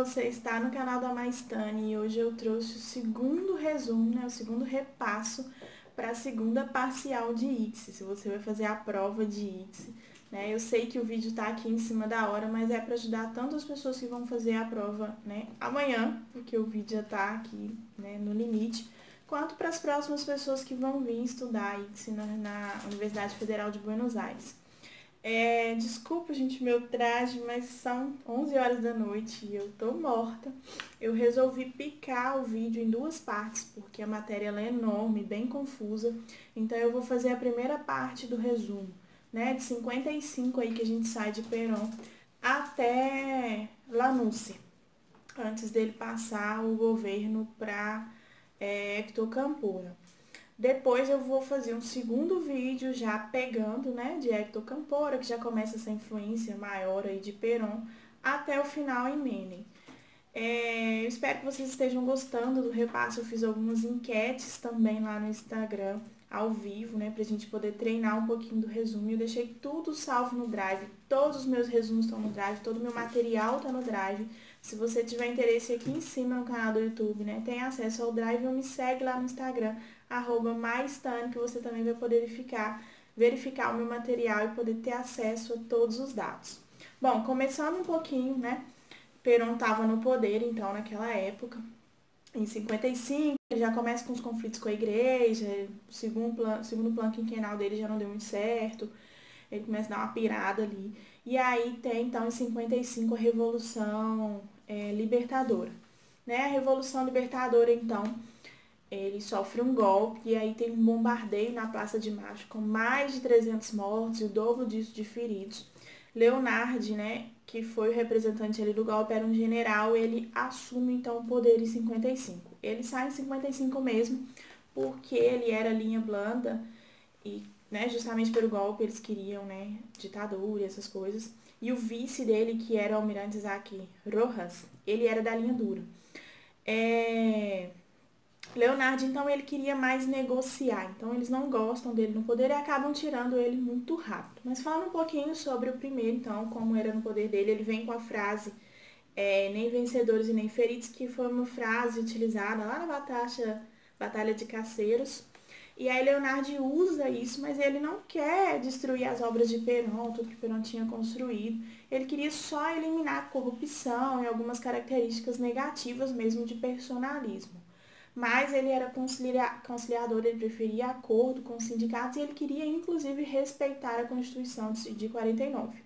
você está no canal da Maistane e hoje eu trouxe o segundo resumo, né, o segundo repasso para a segunda parcial de ICSE, se você vai fazer a prova de ICSE, né? Eu sei que o vídeo está aqui em cima da hora, mas é para ajudar tanto as pessoas que vão fazer a prova, né, amanhã, porque o vídeo já está aqui, né, no limite, quanto para as próximas pessoas que vão vir estudar ICSE na Universidade Federal de Buenos Aires. Desculpa, gente, meu traje, mas são 11 horas da noite e eu tô morta. Eu resolvi picar o vídeo em duas partes, porque a matéria ela é enorme, bem confusa. Então eu vou fazer a primeira parte do resumo, né, de 55 aí que a gente sai de Perón até Lanús, antes dele passar o governo para Héctor Campora. Depois eu vou fazer um segundo vídeo já pegando, né, de Héctor Campora, que já começa essa influência maior aí de Perón, até o final em Menem. Eu espero que vocês estejam gostando do repasso. Eu fiz algumas enquetes também lá no Instagram, ao vivo, né, pra gente poder treinar um pouquinho do resumo. Eu deixei tudo salvo no Drive, todos os meus resumos estão no Drive, todo o meu material tá no Drive. Se você tiver interesse aqui em cima no canal do YouTube, né, tem acesso ao Drive, ou me segue lá no Instagram, @maistane, que você também vai poder verificar o meu material e poder ter acesso a todos os dados. Bom, começando um pouquinho, né, Perón estava no poder, então, naquela época. Em 55, ele já começa com os conflitos com a igreja, o segundo plano quinquenal dele já não deu muito certo, ele começa a dar uma pirada ali. E aí tem, então, em 55, a Revolução Libertadora. Né? A Revolução Libertadora, então, ele sofre um golpe e aí tem um bombardeio na Praça de Mayo com mais de 300 mortos e o dobro disso de feridos. Leonardo, né, que foi o representante ali do golpe, era um general, ele assume então o poder em 55. Ele sai em 55 mesmo, porque ele era linha blanda e, né, justamente pelo golpe eles queriam, né, ditadura e essas coisas. E o vice dele, que era o almirante Isaac Rojas, ele era da linha dura. Leonardo, então, ele queria mais negociar, então eles não gostam dele no poder e acabam tirando ele muito rápido. Mas falando um pouquinho sobre o primeiro, então, como era no poder dele, ele vem com a frase nem vencedores e nem feridos, que foi uma frase utilizada lá na Batalha de Casseiros. E aí Leonardo usa isso, mas ele não quer destruir as obras de Perón, tudo que Perón tinha construído. Ele queria só eliminar a corrupção e algumas características negativas mesmo de personalismo. Mas ele era conciliador, ele preferia acordo com os sindicatos e ele queria, inclusive, respeitar a Constituição de 49.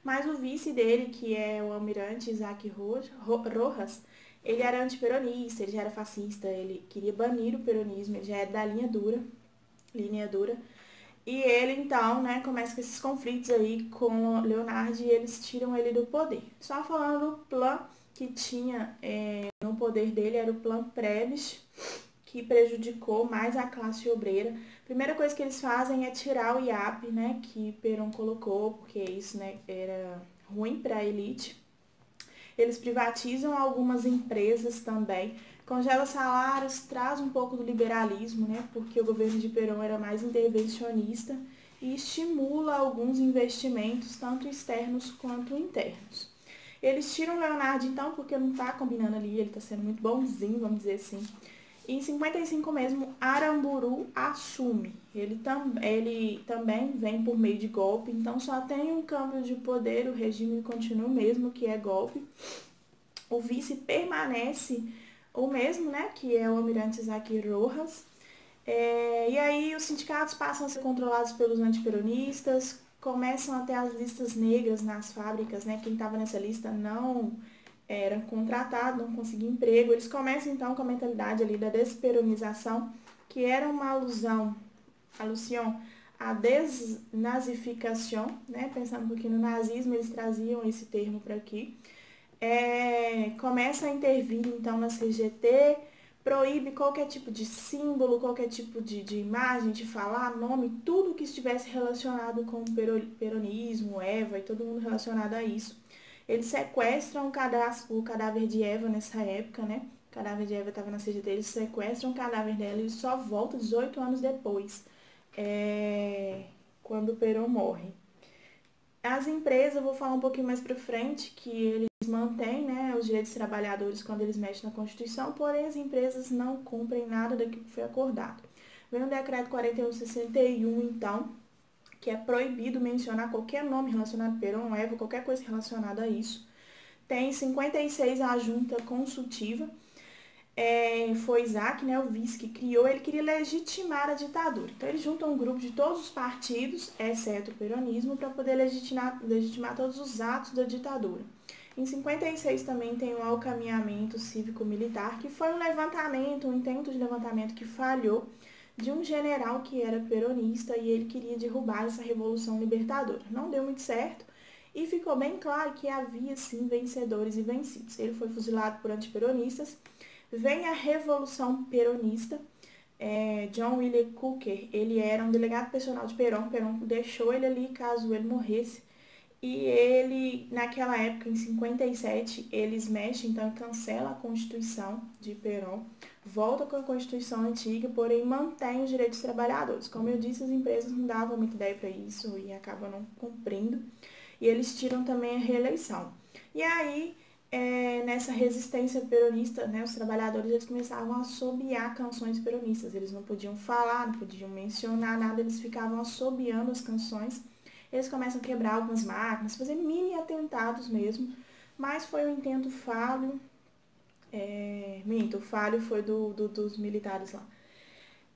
Mas o vice dele, que é o almirante Isaac Rojas, ele era antiperonista, ele já era fascista, ele queria banir o peronismo, ele já era da linha dura. E ele, então, né, começa com esses conflitos aí com Leonardo e eles tiram ele do poder. Só falando do plano que tinha no poder dele, era o plano Preves, que prejudicou mais a classe obreira. Primeira coisa que eles fazem é tirar o IAP, né, que Perón colocou, porque isso, né, era ruim para a elite. Eles privatizam algumas empresas também, congela salários, traz um pouco do liberalismo, né, porque o governo de Perón era mais intervencionista e estimula alguns investimentos, tanto externos quanto internos. Eles tiram Leonardo, então, porque não está combinando ali, ele está sendo muito bonzinho, vamos dizer assim. E em 55 mesmo, Aramburu assume. Ele também vem por meio de golpe, então só tem um câmbio de poder, o regime continua o mesmo, que é golpe. O vice permanece o mesmo, né, que é o almirante Isaac Rojas. E aí os sindicatos passam a ser controlados pelos antiperonistas, começam a ter as listas negras nas fábricas, né, quem estava nessa lista não era contratado, não conseguia emprego. Eles começam então com a mentalidade ali da desperonização, que era uma alusão à desnazificação, né? Pensando um pouquinho no nazismo, eles traziam esse termo para aqui. Começa a intervir então na CGT, proíbe qualquer tipo de símbolo, qualquer tipo de imagem, de falar, nome, tudo que estivesse relacionado com o peronismo, Eva e todo mundo relacionado a isso. Eles sequestram o cadáver de Eva nessa época, né? O cadáver de Eva estava na CGT, eles sequestram o cadáver dela e ele só volta 18 anos depois, quando o Perón morre. As empresas, eu vou falar um pouquinho mais para frente, que eles mantêm, né, os direitos dos trabalhadores quando eles mexem na Constituição, porém as empresas não cumprem nada daquilo que foi acordado. Vem o decreto 4161, então, que é proibido mencionar qualquer nome relacionado a Perón, Evo, qualquer coisa relacionada a isso. Tem 56 a junta consultiva, foi Isaac, né, o vice que criou, ele queria legitimar a ditadura. Então, ele junta um grupo de todos os partidos, exceto o peronismo, para poder legitimar todos os atos da ditadura. Em 56 também tem o alcaminhamento cívico-militar, que foi um levantamento, um intento de levantamento que falhou de um general que era peronista e ele queria derrubar essa revolução libertadora. Não deu muito certo e ficou bem claro que havia sim vencedores e vencidos. Ele foi fuzilado por antiperonistas. Vem a Revolução Peronista. John William Cooker, ele era um delegado pessoal de Perón. Perón deixou ele ali caso ele morresse. E ele, naquela época, em 57, eles mexem, então cancela a Constituição de Perón, volta com a Constituição antiga, porém mantém os direitos dos trabalhadores. Como eu disse, as empresas não davam muita ideia para isso e acabam não cumprindo. E eles tiram também a reeleição. E aí, nessa resistência peronista, né, os trabalhadores eles começavam a assobiar canções peronistas. Eles não podiam falar, não podiam mencionar nada, eles ficavam assobiando as canções. Eles começam a quebrar algumas máquinas, fazer mini atentados mesmo, mas foi um intento falho. O falho foi dos militares lá.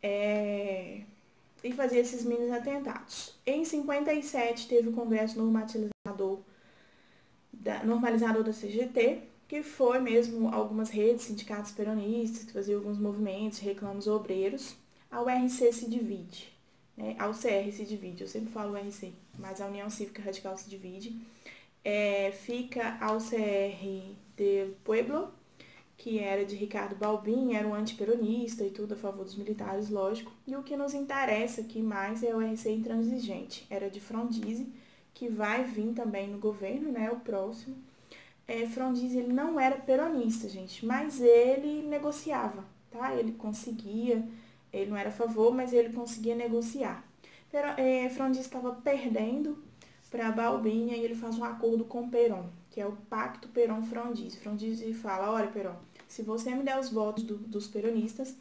E fazia esses mini atentados. Em 57 teve o Congresso normalizador da CGT, que foi mesmo algumas redes, sindicatos peronistas, que faziam alguns movimentos, reclamos obreiros. A URC se divide, né? A UCR se divide, eu sempre falo URC, mas a União Cívica Radical se divide. Fica a UCR del Pueblo, que era de Ricardo Balbín, era um antiperonista e tudo a favor dos militares, lógico. E o que nos interessa aqui mais é o RC intransigente, era de Frondizi, que vai vir também no governo, né, o próximo. Frondizi, ele não era peronista, gente, mas ele negociava, tá? Ele conseguia, ele não era a favor, mas ele conseguia negociar. Frondizi estava perdendo para Balbín e ele faz um acordo com Perón, que é o Pacto Perón-Frondizi. Frondizi fala, olha, Perón, se você me der os votos dos peronistas,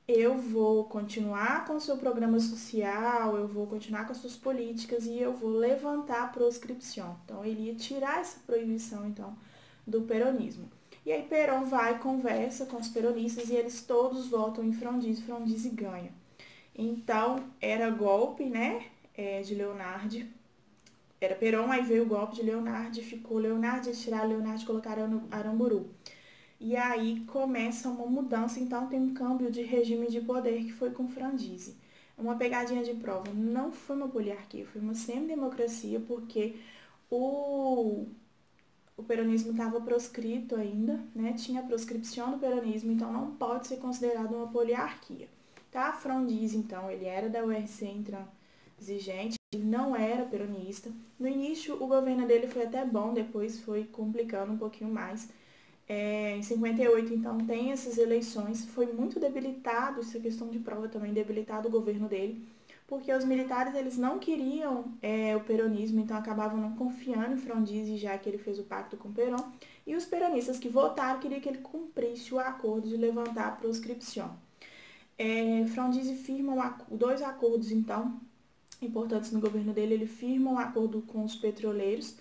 eu vou continuar com o seu programa social, eu vou continuar com as suas políticas e eu vou levantar a proscrição. Então, ele ia tirar essa proibição, então, do peronismo. E aí, Perón vai, conversa com os peronistas e eles todos votam em Frondizi, Frondizi ganha. Então, era golpe, né, de Leonardo. Era Perón, aí veio o golpe de Leonardo, ficou Leonardo, eles tiraram Leonardo e colocaram Aramburu. E aí começa uma mudança, então tem um câmbio de regime de poder que foi com Frondizi. Uma pegadinha de prova, não foi uma poliarquia, foi uma semidemocracia, porque o peronismo estava proscrito ainda, né? Tinha a proscrição do peronismo, então não pode ser considerado uma poliarquia. Tá? Frondizi, então, ele era da URC intransigente, ele não era peronista. No início, o governo dele foi até bom, depois foi complicando um pouquinho mais. Em 58, então, tem essas eleições. Foi muito debilitado, essa questão de prova também, debilitado o governo dele, porque os militares eles não queriam o peronismo, então acabavam não confiando em Frondizi, já que ele fez o pacto com Perón, e os peronistas que votaram queriam que ele cumprisse o acordo de levantar a proscrição. Frondizi firma dois acordos, então, importantes no governo dele. Ele firma um acordo com os petroleiros,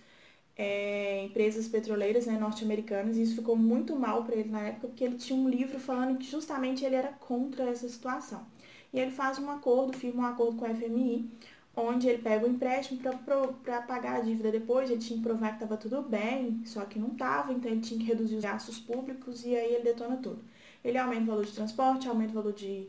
empresas petroleiras, né, norte-americanas, e isso ficou muito mal para ele na época, porque ele tinha um livro falando que justamente ele era contra essa situação. E ele faz um acordo, firma um acordo com a FMI, onde ele pega o empréstimo para pagar a dívida depois. Ele tinha que provar que estava tudo bem, só que não estava, então ele tinha que reduzir os gastos públicos e aí ele detona tudo. Ele aumenta o valor de transporte, aumenta o valor de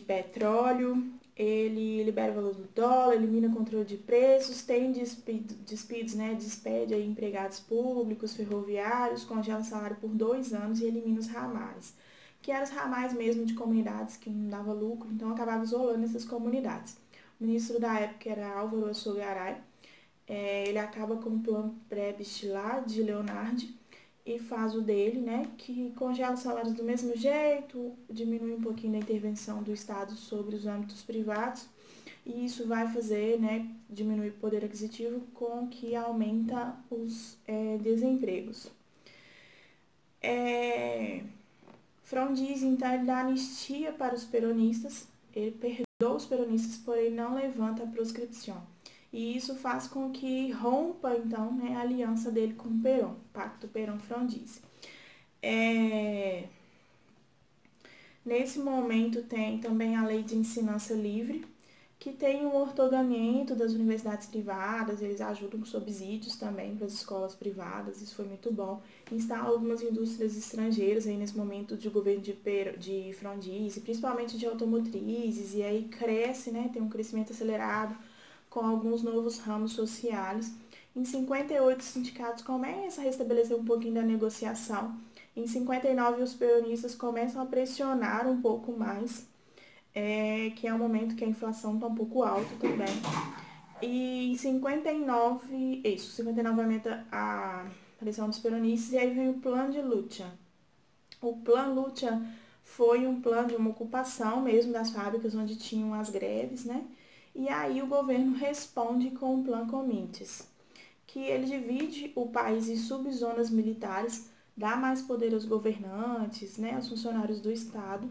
petróleo, ele libera o valor do dólar, elimina o controle de preços, tem despidos, né, despede aí empregados públicos, ferroviários, congela salário por 2 anos e elimina os ramais, que eram os ramais mesmo de comunidades que não dava lucro, então acabava isolando essas comunidades. O ministro da época era Álvaro Açogaray, ele acaba com o plano Prebisch lá de Leonardo, e faz o dele, né, que congela os salários do mesmo jeito, diminui um pouquinho a intervenção do Estado sobre os âmbitos privados e isso vai fazer, né, diminuir o poder aquisitivo, com que aumenta os desempregos. Frondizi, então, ele dá anistia para os peronistas, ele perdoa os peronistas, porém não levanta a proscrição. E isso faz com que rompa, então, né, a aliança dele com o Perón, Pacto Perón-Frondizi. Nesse momento tem também a lei de ensinança livre, que tem um ortogamento das universidades privadas, eles ajudam com subsídios também para as escolas privadas, isso foi muito bom. Instala algumas indústrias estrangeiras aí nesse momento de governo de Frondizi, principalmente de automotrizes, e aí cresce, né, tem um crescimento acelerado com alguns novos ramos sociais. Em 58, os sindicatos começam a restabelecer um pouquinho da negociação. Em 59, os peronistas começam a pressionar um pouco mais, que é um momento que a inflação está um pouco alta também. E em 59, 59 aumenta a pressão dos peronistas, e aí vem o plano de luta. O plano luta foi um plano de uma ocupação mesmo das fábricas onde tinham as greves, né? E aí o governo responde com o plano Comintes, que ele divide o país em subzonas militares, dá mais poder aos governantes, né, aos funcionários do Estado,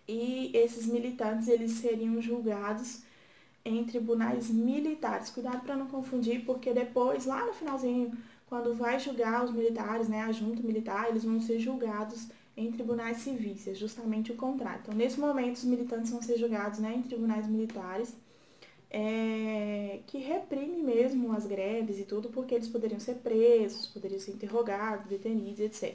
e esses militantes eles seriam julgados em tribunais militares. Cuidado para não confundir, porque depois, lá no finalzinho, quando vai julgar os militares, né, a junta militar, eles vão ser julgados em tribunais civis, é justamente o contrário. Então, nesse momento, os militantes vão ser julgados, né, em tribunais militares, que reprime mesmo as greves e tudo, porque eles poderiam ser presos, poderiam ser interrogados, detenidos, etc.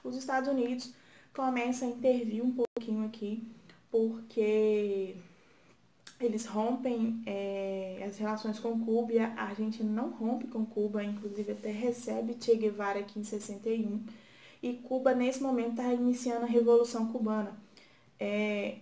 Os Estados Unidos começam a intervir um pouquinho aqui, porque eles rompem as relações com Cuba, e a Argentina não rompe com Cuba, inclusive até recebe Che Guevara aqui em 61, e Cuba nesse momento está iniciando a Revolução Cubana,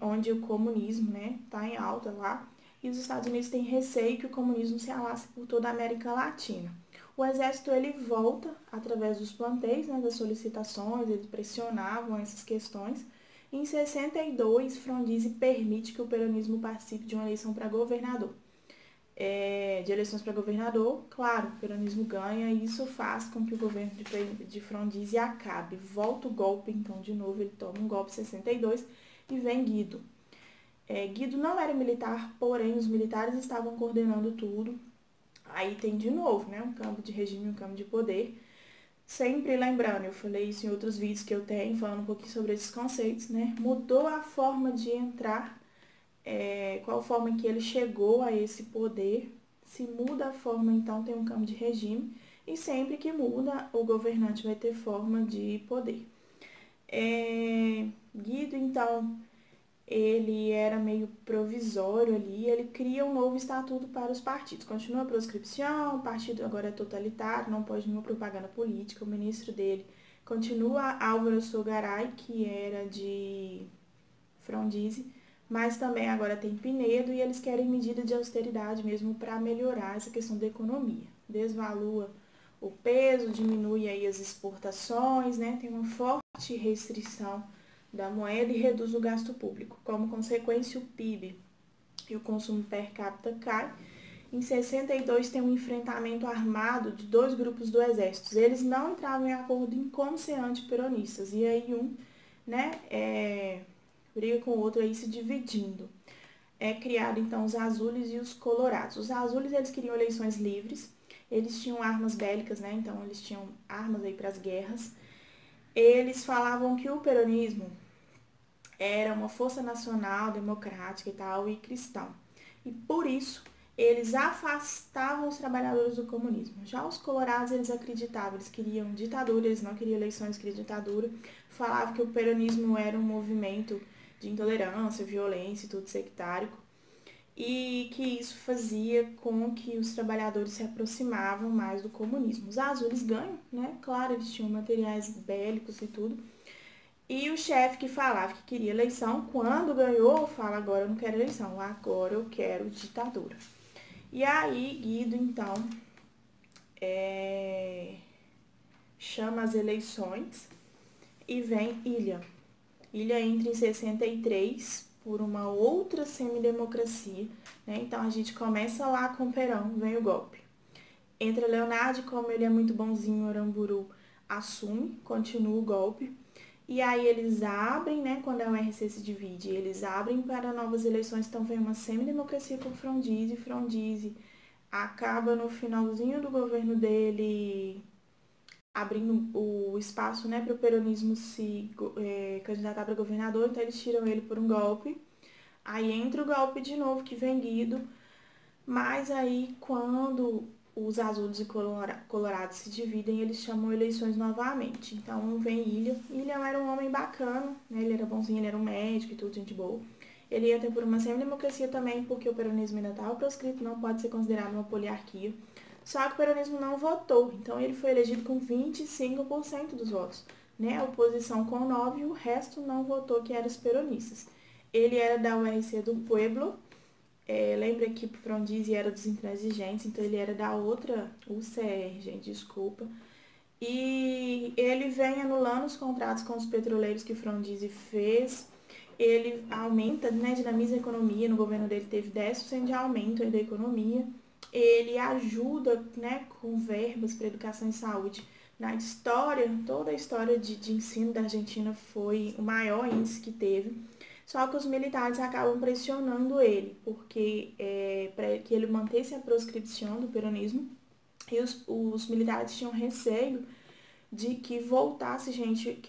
onde o comunismo, né, está em alta lá, e os Estados Unidos têm receio que o comunismo se alasse por toda a América Latina. O exército ele volta através dos plantéis, né, das solicitações, eles pressionavam essas questões. Em 62, Frondizi permite que o peronismo participe de uma eleição para governador. De eleições para governador, claro, o peronismo ganha e isso faz com que o governo de Frondizi acabe. Volta o golpe, então, de novo, ele toma um golpe em 62 e vem Guido. Guido não era militar, porém os militares estavam coordenando tudo. Aí tem de novo, né, um campo de regime, um campo de poder. Sempre lembrando, eu falei isso em outros vídeos que eu tenho, falando um pouquinho sobre esses conceitos, né? Mudou a forma de entrar, qual forma que ele chegou a esse poder. Se muda a forma, então tem um campo de regime. E sempre que muda, o governante vai ter forma de poder. Guido, então, ele era meio provisório ali, ele cria um novo estatuto para os partidos. Continua a proscrição, o partido agora é totalitário, não pode nenhuma propaganda política, o ministro dele continua Álvaro Sogaray, que era de Frondizi, mas também agora tem Pinedo, e eles querem medida de austeridade mesmo para melhorar essa questão da economia. Desvalua o peso, diminui aí as exportações, né? Tem uma forte restrição da moeda e reduz o gasto público. Como consequência, o PIB e o consumo per capita cai. Em 62 tem um enfrentamento armado de dois grupos do exército. Eles não entravam em acordo em como ser antiperonistas. E aí briga com o outro aí se dividindo. É criado então os azules e os colorados. Os azules eles queriam eleições livres. Eles tinham armas bélicas, né? Então eles tinham armas aí para as guerras. Eles falavam que o peronismo era uma força nacional, democrática e tal, e cristão. E por isso, eles afastavam os trabalhadores do comunismo. Já os colorados, eles acreditavam, eles queriam ditadura, eles não queriam eleições, queriam ditadura. Falavam que o peronismo era um movimento de intolerância, violência e tudo sectário. E que isso fazia com que os trabalhadores se aproximavam mais do comunismo. Os azuis ganham, né? Claro, eles tinham materiais bélicos e tudo. E o chefe que falava que queria eleição, quando ganhou, fala, agora eu não quero eleição, agora eu quero ditadura. E aí, Guido, então, chama as eleições e vem Ilha. Ilha entra em 63 por uma outra semidemocracia, né? Então a gente começa lá com o Perón, vem o golpe. Entra Leonardo, e como ele é muito bonzinho, Aramburu assume, continua o golpe. E aí eles abrem, né, quando a URC se divide, eles abrem para novas eleições, então vem uma semidemocracia com Frondizi. Frondizi acaba no finalzinho do governo dele abrindo o espaço, né, para o peronismo se candidatar para governador, então eles tiram ele por um golpe. Aí entra o golpe de novo, que vem Guido, mas aí quando os azuis e colorados se dividem, eles chamam eleições novamente. Então vem Ilha. Ilha era um homem bacana, né? Ele era bonzinho, ele era um médico e tudo, gente boa. Ele ia ter por uma semidemocracia também, porque o peronismo ainda estava proscrito, não pode ser considerado uma poliarquia. Só que o peronismo não votou, então ele foi elegido com 25% dos votos. Né? A oposição com 9% e o resto não votou, que eram os peronistas. Ele era da URC do Pueblo. Lembra que Frondizi era dos intransigentes, então ele era da outra UCR, gente, desculpa. E ele vem anulando os contratos com os petroleiros que Frondizi fez. Ele aumenta, né, dinamiza a economia. No governo dele teve 10% de aumento da economia. Ele ajuda, né, com verbas para educação e saúde. Na história, toda a história de ensino da Argentina foi o maior índice que teve. Só que os militares acabam pressionando ele, porque para que ele mantesse a proscrição do peronismo, e os militares tinham receio de que voltasse, gente,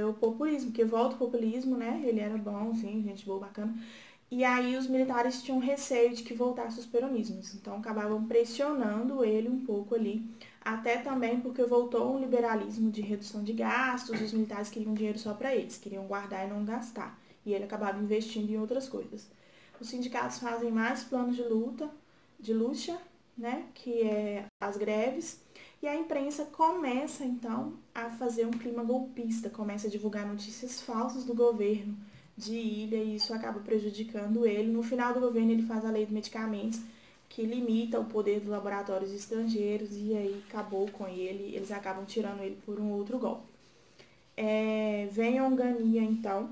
o populismo, que volta o populismo, né? Ele era bom, sim, gente boa, bacana. E aí os militares tinham receio de que voltasse os peronismos, então acabavam pressionando ele um pouco ali, até também porque voltou um liberalismo de redução de gastos, os militares queriam dinheiro só para eles, queriam guardar e não gastar, e ele acabava investindo em outras coisas. Os sindicatos fazem mais planos de luta, né, que é as greves, e a imprensa começa então a fazer um clima golpista, começa a divulgar notícias falsas do governo de Ilha, e isso acaba prejudicando ele. No final do governo ele faz a lei de medicamentos, que limita o poder dos laboratórios estrangeiros, e aí acabou com ele, eles acabam tirando ele por um outro golpe. Vem Onganía, então,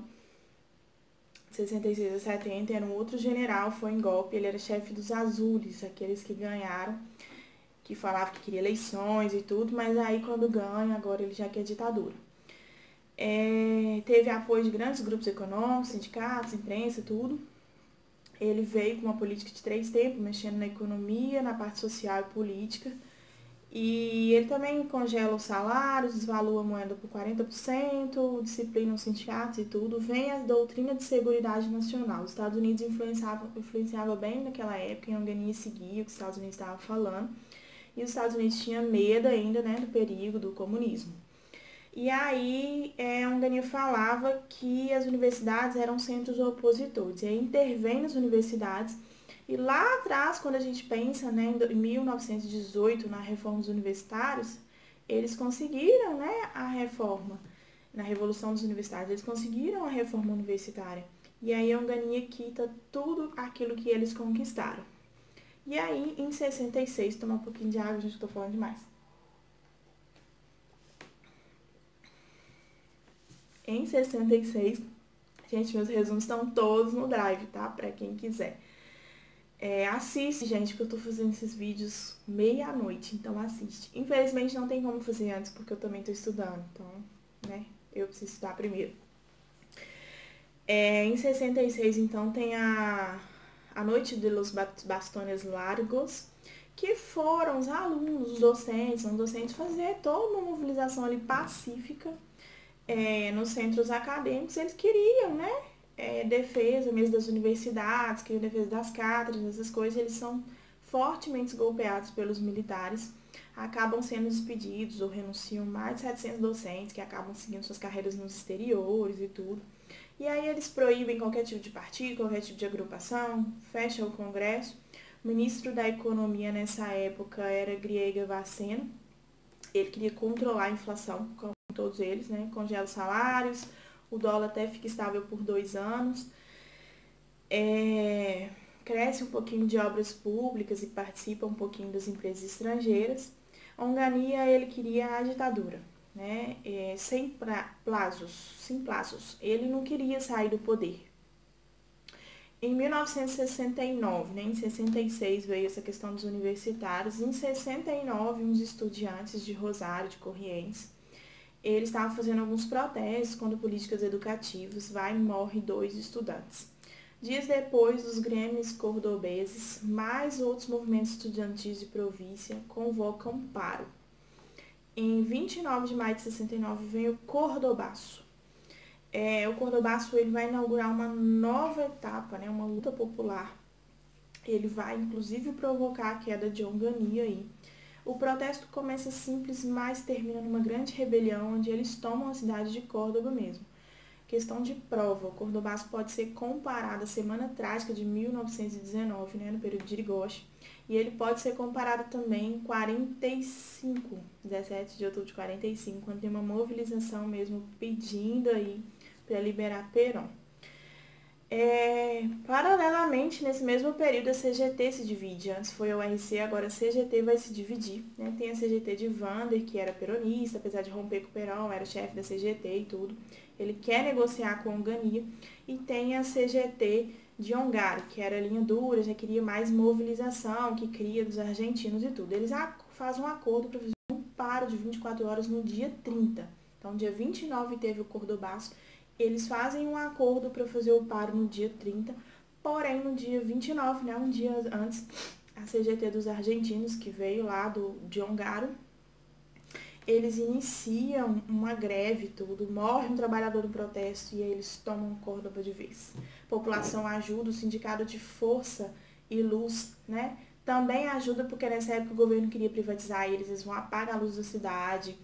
66 a 70, era um outro general, foi em golpe, ele era chefe dos azules, aqueles que ganharam, que falava que queria eleições e tudo, mas aí quando ganha, agora ele já quer ditadura. Teve apoio de grandes grupos econômicos, sindicatos, imprensa, tudo. Ele veio com uma política de 3 tempos, mexendo na economia, na parte social e política. E ele também congela os salários, desvalua a moeda por 40%, disciplina os sindicatos e tudo. Vem a doutrina de seguridade nacional. Os Estados Unidos influenciava bem naquela época, em Onganía seguia o que os Estados Unidos estavam falando. E os Estados Unidos tinham medo ainda, né, do perigo do comunismo. E aí, Onganía falava que as universidades eram centros opositores. E aí intervém nas universidades. E lá atrás, quando a gente pensa, né, em 1918, na reforma dos universitários, eles conseguiram, né, a reforma. Na Revolução dos Universitários, eles conseguiram a reforma universitária. E aí Onganía quita tudo aquilo que eles conquistaram. E aí, em 66, tomar um pouquinho de água, gente, eu tô falando demais. Em 66, gente, meus resumos estão todos no Drive, tá? Pra quem quiser. Assiste, gente, porque eu tô fazendo esses vídeos meia-noite, então assiste. Infelizmente não tem como fazer antes, porque eu também tô estudando, então, né, eu preciso estudar primeiro. Em 66, então, tem a Noite de los Bastones Largos, que foram os alunos, os docentes fazer toda uma mobilização ali pacífica nos centros acadêmicos. Eles queriam, né, defesa mesmo das universidades, queriam defesa das cátedras, essas coisas. Eles são fortemente golpeados pelos militares, acabam sendo despedidos ou renunciam mais de 700 docentes que acabam seguindo suas carreiras nos exteriores e tudo. E aí eles proíbem qualquer tipo de partido, qualquer tipo de agrupação, fecham o Congresso. O ministro da Economia nessa época era Griega Vaceno. Ele queria controlar a inflação, como todos eles, né? Congela os salários, o dólar até fica estável por 2 anos. Cresce um pouquinho de obras públicas e participa um pouquinho das empresas estrangeiras. Onganía, ele queria a ditadura, né? Sem plazos. Ele não queria sair do poder. Em 1969, né, em 66 veio essa questão dos universitários. Em 69, uns estudantes de Rosário, de Corrientes, eles estavam fazendo alguns protestos contra políticas educativas. Vai e morre 2 estudantes. Dias depois, os grêmios cordobeses, mais outros movimentos estudantis de província, convocam paro. Em 29 de maio de 69 vem o Cordobaço. O Cordobaço ele vai inaugurar uma nova etapa, né, uma luta popular. Ele vai, inclusive, provocar a queda de Onganía aí. O protesto começa simples, mas termina numa grande rebelião, onde eles tomam a cidade de Córdoba mesmo. Questão de prova, o Cordobaço pode ser comparado à Semana Trágica de 1919, né, no período de Irigoyen, e ele pode ser comparado também em 45, 17 de outubro de 45, quando tem uma mobilização mesmo pedindo aí para liberar Perón. Paralelamente, nesse mesmo período, a CGT se divide. Antes foi a URC, agora a CGT vai se dividir. Né? Tem a CGT de Vander, que era peronista, apesar de romper com o Perón, era o chefe da CGT e tudo. Ele quer negociar com a Onganía. E tem a CGT de Ongaro, que era linha dura, já queria mais mobilização, que cria dos argentinos e tudo. Eles fazem um acordo para fazer um paro de 24 horas no dia 30. Então, dia 29 teve o Cordobaço. Eles fazem um acordo para fazer o paro no dia 30, porém no dia 29, né, um dia antes, a CGT dos argentinos, que veio lá de Ongaro, eles iniciam uma greve, tudo, morre um trabalhador do protesto e eles tomam Córdoba de vez. A população ajuda, o sindicato de Força e Luz, né, também ajuda porque nessa época o governo queria privatizar eles vão apagar a luz da cidade.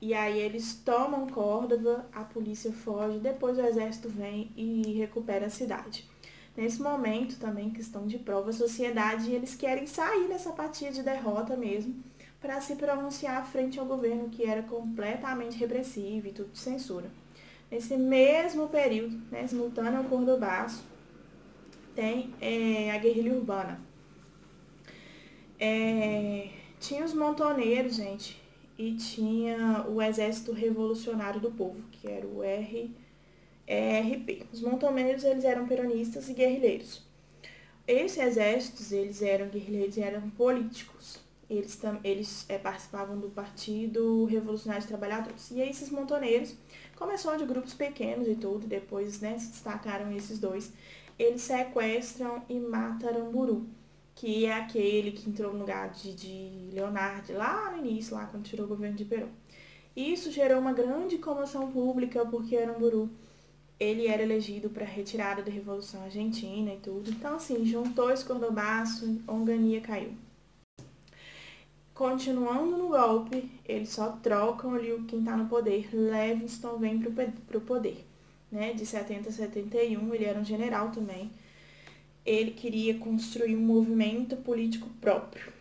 E aí eles tomam Córdoba, a polícia foge, depois o exército vem e recupera a cidade. Nesse momento também, questão de prova, a sociedade, eles querem sair dessa apatia de derrota mesmo, para se pronunciar frente ao governo que era completamente repressivo e tudo de censura. Nesse mesmo período, né, simultâneo ao Cordobaço, tem a guerrilha urbana. Tinha os montoneiros, gente, e tinha o Exército Revolucionário do Povo, que era o ERP. Os montoneiros, eles eram peronistas e guerrilheiros. Esses exércitos, eles eram guerrilheiros e eram políticos. Eles participavam do Partido Revolucionário dos Trabalhadores. E aí, esses montoneiros, começou de grupos pequenos e tudo, depois, né, se destacaram esses 2. Eles sequestram e matam Aramburu, que é aquele que entrou no lugar de Leonardo lá no início, lá quando tirou o governo de Perón. Isso gerou uma grande comoção pública, porque Aramburu, ele era elegido para a retirada da Revolução Argentina e tudo. Então, assim, juntou esse Cordobaço, Onganía caiu. Continuando no golpe, eles só trocam ali quem está no poder. Levingston vem para o poder, né? De 70 a 71, ele era um general também. Ele queria construir um movimento político próprio,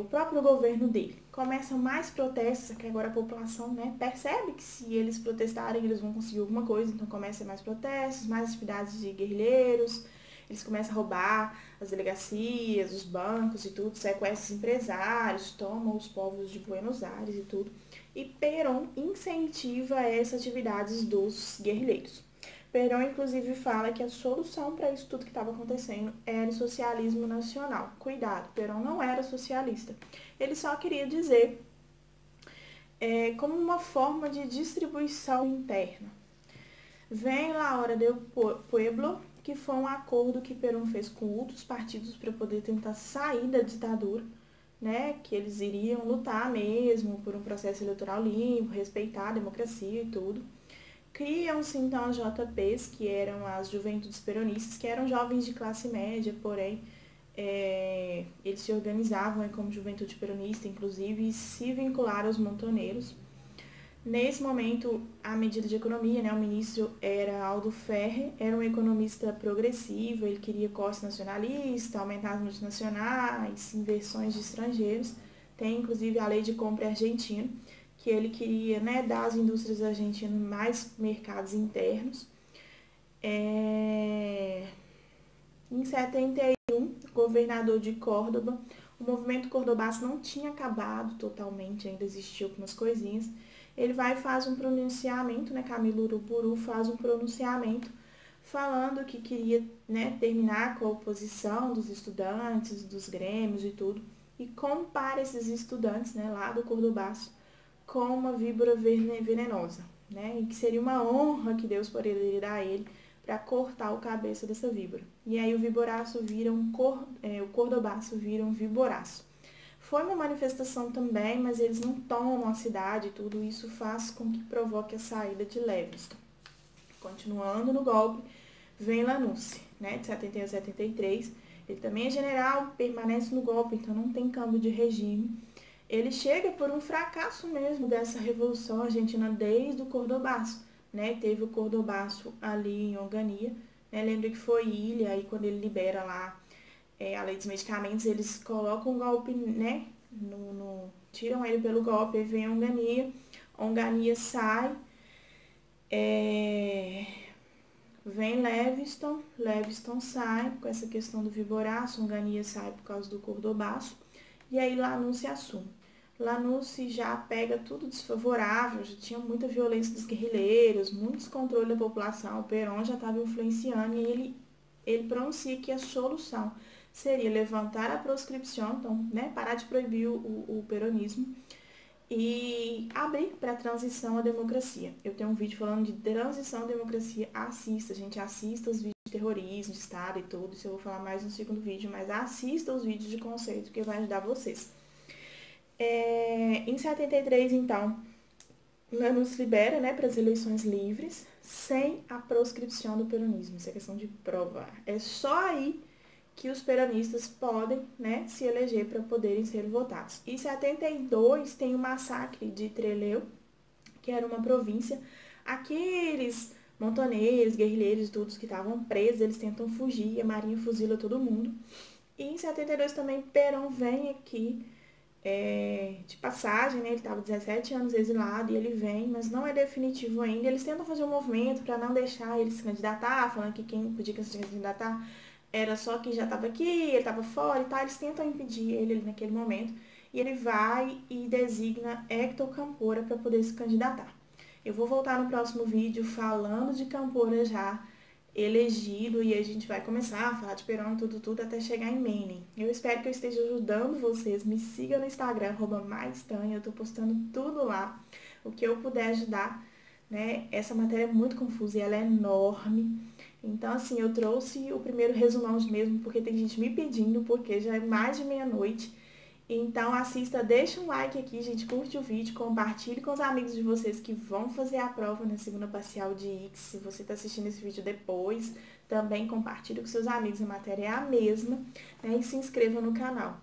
o próprio governo dele. Começam mais protestos, que agora a população, né, percebe que se eles protestarem, eles vão conseguir alguma coisa, então começam mais protestos, mais atividades de guerrilheiros, eles começam a roubar as delegacias, os bancos e tudo, sequestram empresários, tomam os povos de Buenos Aires e tudo, e Perón incentiva essas atividades dos guerrilheiros. Perón, inclusive, fala que a solução para isso tudo que estava acontecendo era o socialismo nacional. Cuidado, Perón não era socialista. Ele só queria dizer como uma forma de distribuição interna. Vem La Hora del Pueblo, que foi um acordo que Perón fez com outros partidos para poder tentar sair da ditadura, né? Que eles iriam lutar mesmo por um processo eleitoral limpo, respeitar a democracia e tudo. Criam-se então as JPs, que eram as Juventudes Peronistas, que eram jovens de classe média, porém eles se organizavam como Juventude Peronista, inclusive, e se vincularam aos montoneiros. Nesse momento, a medida de economia, né, o ministro era Aldo Ferrer, era um economista progressivo, ele queria corte nacionalista, aumentar as multinacionais, inversões de estrangeiros. Tem, inclusive, a lei de compra argentina, que ele queria, né, dar às indústrias argentinas mais mercados internos. Em 71, governador de Córdoba, o movimento Cordobaço não tinha acabado totalmente, ainda existiam algumas coisinhas. Ele vai e faz um pronunciamento, né, Camilo Uruburu faz um pronunciamento falando que queria, né, terminar com a oposição dos estudantes, dos grêmios e tudo, e compara esses estudantes, né, lá do Cordobaço com uma víbora venenosa, né, e que seria uma honra que Deus poderia dar a ele para cortar o cabeça dessa víbora. E aí o viboraço vira o Cordobaço vira um viboraço. Foi uma manifestação também, mas eles não tomam a cidade e tudo isso faz com que provoque a saída de Leviston. Continuando no golpe, vem Lanusse, né, de 71 a 73. Ele também é general, permanece no golpe, então não tem câmbio de regime. Ele chega por um fracasso mesmo dessa Revolução Argentina desde o Cordobaço, né? Teve o Cordobaço ali em Ongania, né? Lembra que foi ilha, aí quando ele libera lá a lei dos medicamentos, eles colocam um golpe, né? Tiram ele pelo golpe, aí vem Ongania, Ongania sai, vem Leviston sai com essa questão do viboraço, Ongania sai por causa do Cordobaço, e aí Lanusse assume. Lanusse já pega tudo desfavorável, já tinha muita violência dos guerrilheiros, muito descontrole da população, o Perón já estava influenciando e ele pronuncia que a solução seria levantar a proscrição, então, né, parar de proibir o peronismo e abrir para a transição à democracia. Eu tenho um vídeo falando de transição à democracia, assista, gente, assista os vídeos de terrorismo, de Estado e tudo, isso eu vou falar mais no segundo vídeo, mas assista os vídeos de conceito que vai ajudar vocês. Em 73, então, Lanús libera, né, para as eleições livres, sem a proscrição do peronismo. Isso é questão de provar. É só aí que os peronistas podem, né, se eleger para poderem ser votados. Em 72, tem o massacre de Trelew, que era uma província. Aqueles montoneiros, guerrilheiros, todos que estavam presos, eles tentam fugir, a marinha fuzila todo mundo. E em 72 também Perón vem aqui de passagem, né? Ele estava 17 anos exilado e ele vem, mas não é definitivo ainda. Eles tentam fazer um movimento para não deixar ele se candidatar, falando que quem podia se candidatar era só quem já estava aqui, ele estava fora e tal. Eles tentam impedir ele naquele momento e ele vai e designa Héctor Campora para poder se candidatar. Eu vou voltar no próximo vídeo falando de Campora já elegido e a gente vai começar a falar de Perón, tudo, até chegar em Menem. Eu espero que eu esteja ajudando vocês. Me siga no Instagram, @maistanha, eu tô postando tudo lá, o que eu puder ajudar, né? Essa matéria é muito confusa e ela é enorme. Então, assim, eu trouxe o primeiro resumão mesmo, porque tem gente me pedindo, porque já é mais de meia-noite. Então, assista, deixa um like aqui, gente, curte o vídeo, compartilhe com os amigos de vocês que vão fazer a prova na segunda parcial de IX. Se você está assistindo esse vídeo depois, também compartilhe com seus amigos, a matéria é a mesma, né? E se inscreva no canal.